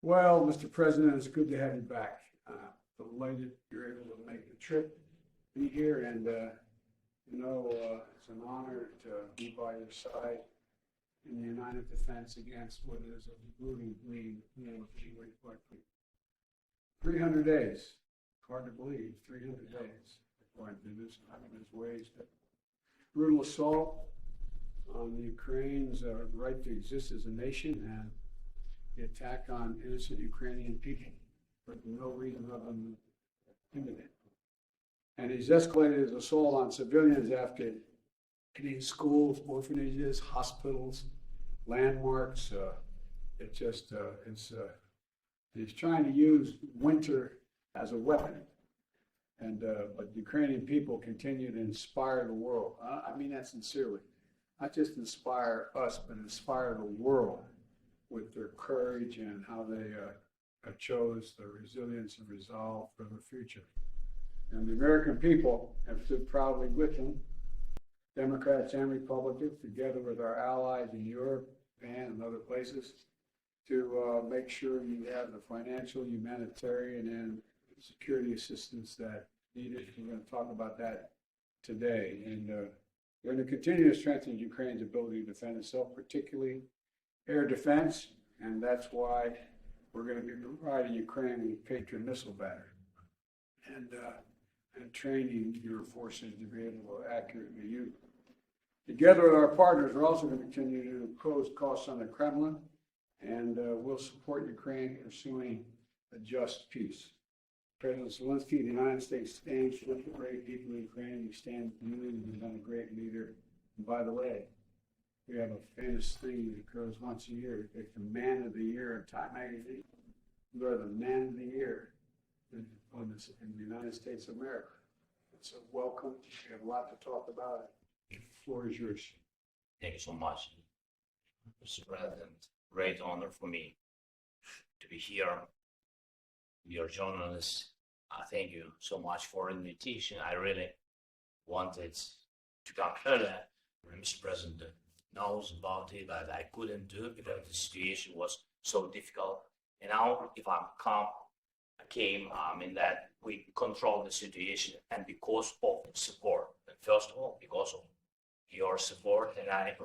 Well, Mr. President, it's good to have you back. Delighted you're able to make the trip, be here, and it's an honor to be by your side in the united defense against what is a brutally bleeding, 300 days. Hard to believe, 300 days. According to this, there's ways that brutal assault on the Ukraine's right to exist as a nation and the attack on innocent Ukrainian people for no reason other than imminent. And he's escalated his assault on civilians after hitting schools, orphanages, hospitals, landmarks. He's trying to use winter as a weapon. But Ukrainian people continue to inspire the world. I mean that sincerely. Not just inspire us, but inspire the world with their courage and how they chose the resilience and resolve for the future. And the American people have stood proudly with them, Democrats and Republicans, together with our allies in Europe, Japan, and other places, to make sure you have the financial, humanitarian, and security assistance that needed. We're going to talk about that today. And we're going to continue to strengthen Ukraine's ability to defend itself, particularly air defense, and that's why we're going to be providing Ukraine with Patriot missile battery and training your forces to be able to accurately use them. Together with our partners, we're also going to continue to impose costs on the Kremlin, and we'll support Ukraine pursuing a just peace. President Zelenskyy of the United States stands with the brave people of Ukraine. We stand with the community. He's been a great leader. And by the way, we have a famous thing that occurs once a year. We pick the Man of the Year in Time magazine. You are the Man of the Year in the United States of America. So welcome. We have a lot to talk about. The floor is yours. Thank you so much, Mr. President. Great honor for me to be here. Your journalists, thank you so much for the invitation. I really wanted to come earlier. Mr. President knows about it, but I couldn't do it because the situation was so difficult. And now, if I came in that we control the situation, and because of support. And first of all, because of your support, and I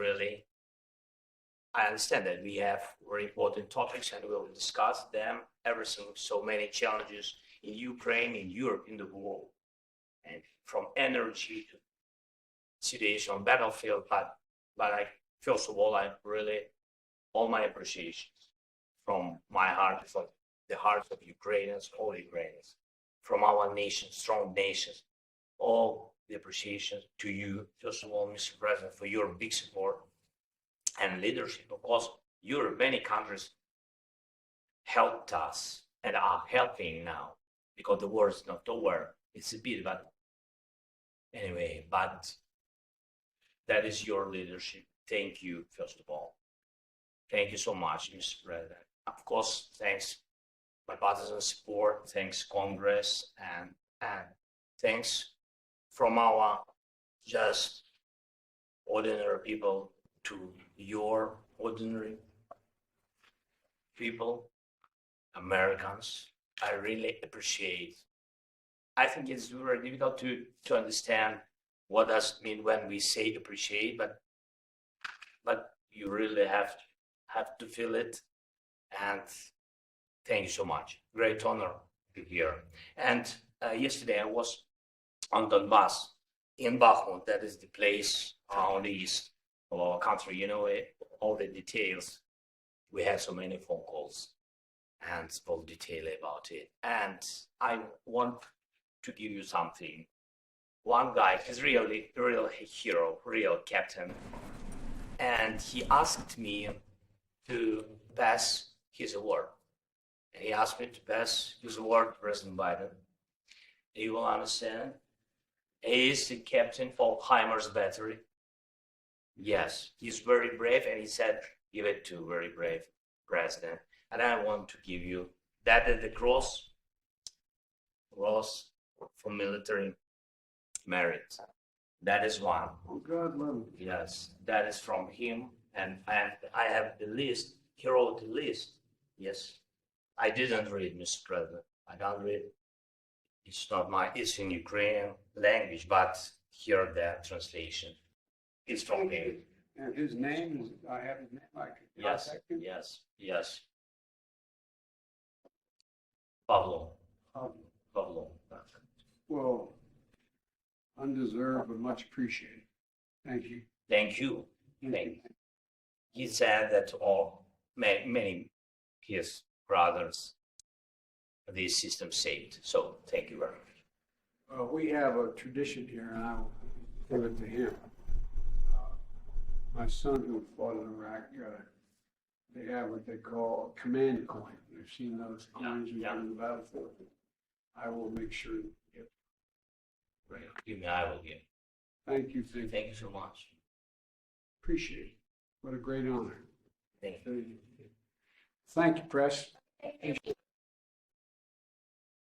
understand that we have very important topics, and we'll discuss them. Everything, so many challenges in Ukraine, in Europe, in the world, and from energy to situation on battlefield. But first of all, all my appreciation from my heart, from the hearts of Ukrainians, all Ukrainians, from our nation, strong nations, all the appreciation to you, first of all, Mr. President, for your big support and leadership. Of course, Europe, many countries helped us and are helping now, because the war is not over. It's a bit, but anyway, but that is your leadership. Thank you, first of all. Thank you so much, Mr. President. Of course, thanks bipartisan support, thanks Congress, and thanks from our just ordinary people to your ordinary people, Americans. I really appreciate. I think it's very difficult to understand what does it mean when we say appreciate, but you really have to feel it. And thank you so much. Great honor to be here. And yesterday I was on Donbass in Bakhmut. That is the place on the east of our country. You know it, all the details. We had so many phone calls and spoke detail about it. And I want to give you something. One guy is really a real hero, real captain, and he asked me to pass his award. And he asked me to pass his award to President Biden. You will understand. He is the captain of HIMARS battery. Yes, he's very brave, and he said, give it to very brave president. And I want to give you that is the cross for military merit. That is one. Oh, God, love him. Yes, that is from him. And I have the list. He wrote the list. Yes, I didn't read, Mr. President. I don't read. It's not my, it's in Ukrainian language, but here the translation. It's from him. And his name is, I have his name, I can Yes, contact him? yes. Pablo. Um, Pablo. Well, undeserved, but much appreciated. Thank you. Thank you. Thank you. He said that all many his brothers, this system saved. So thank you very much. We have a tradition here, and I will give it to him. My son who fought in Iraq, they have what they call a command coin. You've seen those coins we have in the battlefield. I will make sure to give. Right. Give me, I will give. Thank you. Thank you so much. Appreciate it. What a great honor. Thank you. Thank you, press. Thank you.